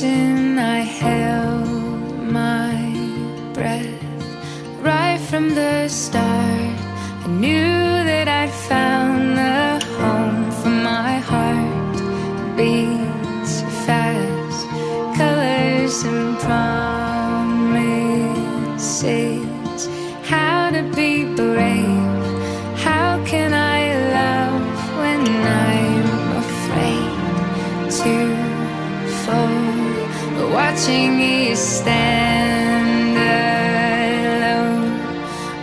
imagine I held my breath right from the start. I knew that I'd found the home for my heart. Beats fast, colors and promises. How to be brave, how can I love when I'm afraid to fall? Watching you stand alone,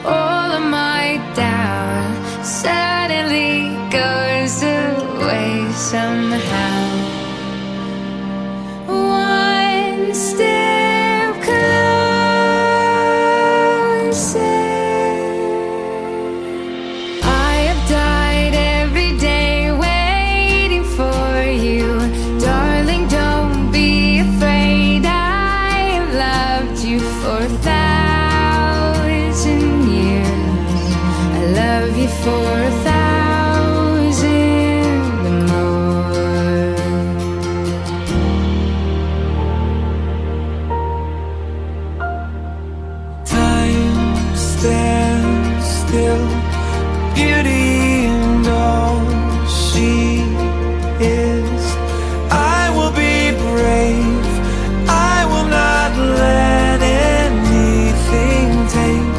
all of my doubt suddenly goes away somehow. One step closer. I have died every day waiting for you. Darling, don't be afraid. I have loved you for 1,000 years. I love you for 1,000 more. Time stands still, beauty and all she is. I will be brave, I will not let anything take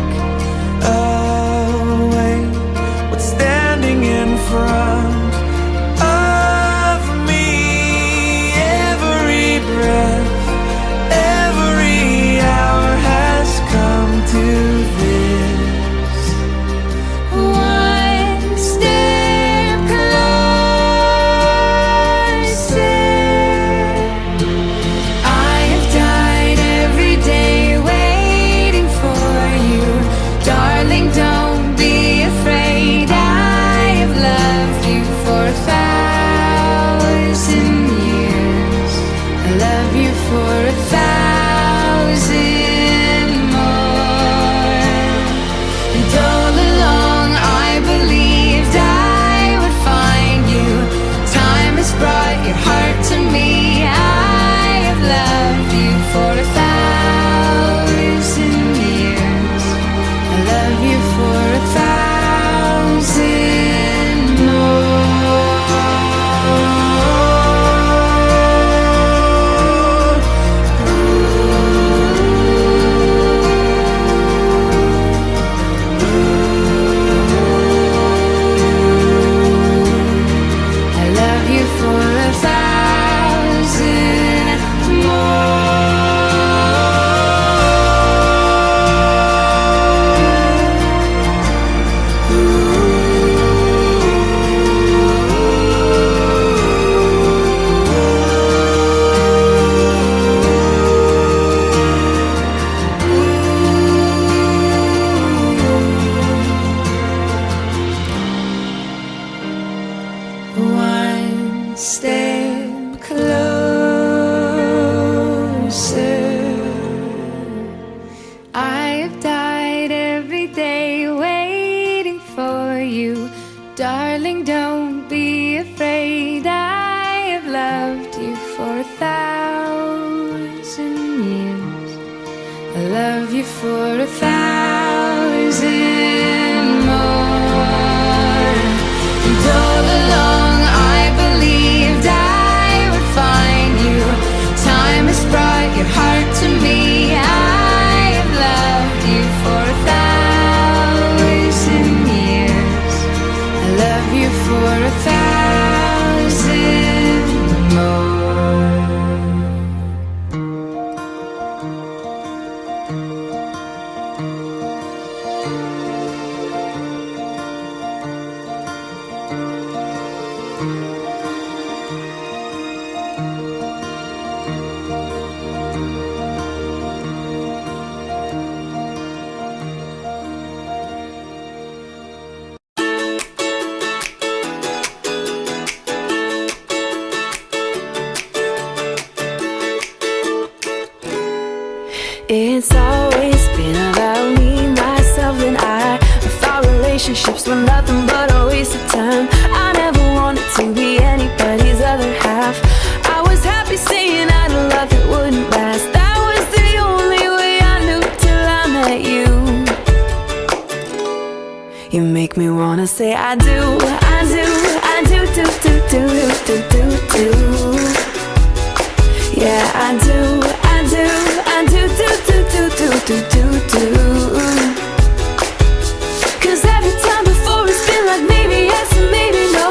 away what's standing in front of me. Every breath, every hour has come to this. One step closer. I have died every day waiting for you. Darling, don't be afraid. I have loved you for 1,000 years. I love you for 1,000 more. And all along I believed I would find you. Time has brought your heart to me. I have loved you for 1,000 years. I love you for 1,000 more. I love you for 1,000 One step closer. I have died every day waiting for you. Darling, don't be afraid. I have loved you for 1,000 years. I love you for 1,000 more. And all along I believed I would find you. Time has brought your heart to me. I have loved you for 1,000 years. I love you for 1,000 more. It's always been about me, myself, and I. I thought relationships were nothing but a waste of time. I never wanted to be anybody's other half. I was happy saying I love it You make me wanna say I do, I do, I do, do, do, do, do, do, do. Yeah, I do, I do, I do, do, do, do, do, do, do. 'Cause every time before it's been like maybe yes and maybe no.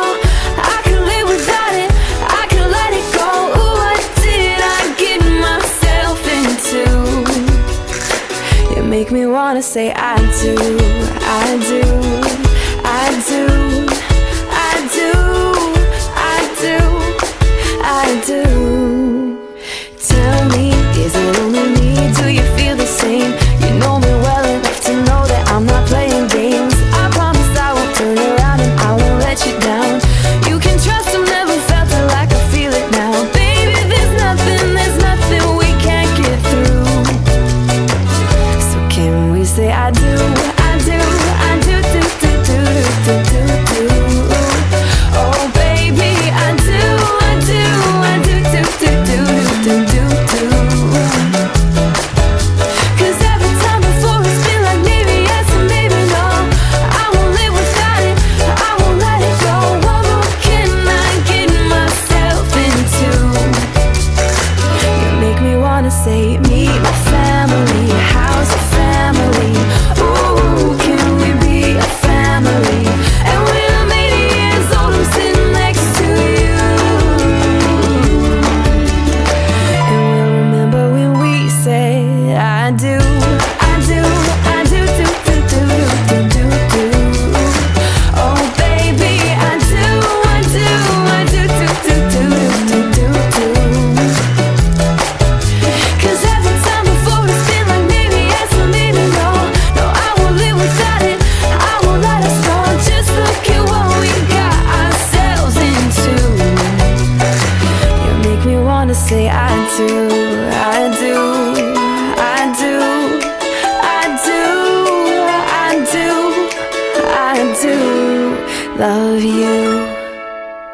I can live without it, I can let it go. Ooh, what did I get myself into? You make me wanna say I do, I do, I do, I do, I do, I do. Tell me, is it only me? Do you feel the same? You know me well enough to know that I'm not playing games. I promise I won't turn around and I won't let you down. You can trust I've never felt it like I feel it now. Baby, there's nothing we can't get through. So can we say I do, I do, I do, do, do, do, do, do, do. Oh baby, I do, I do, I do, do, do, do, do, do, do. 'Cause every time before it's been like maybe yes and maybe no. I won't live without it, I won't let it go. What more can I get myself into? You make me wanna say meet my family, how's your family? Ooh, can we be a family? And when I'm 80 years old, I'm sitting next to you. And we'll remember when we say I do, I do, I do, do, do, do, do, do, do. Oh baby, I do, I do, I do, do, do, do, do, do, do. 'Cause every time before it's been like maybe yes or maybe no. No, I won't live without it, I won't let us go. Just look at what we got ourselves into. You make me wanna say I do, I do,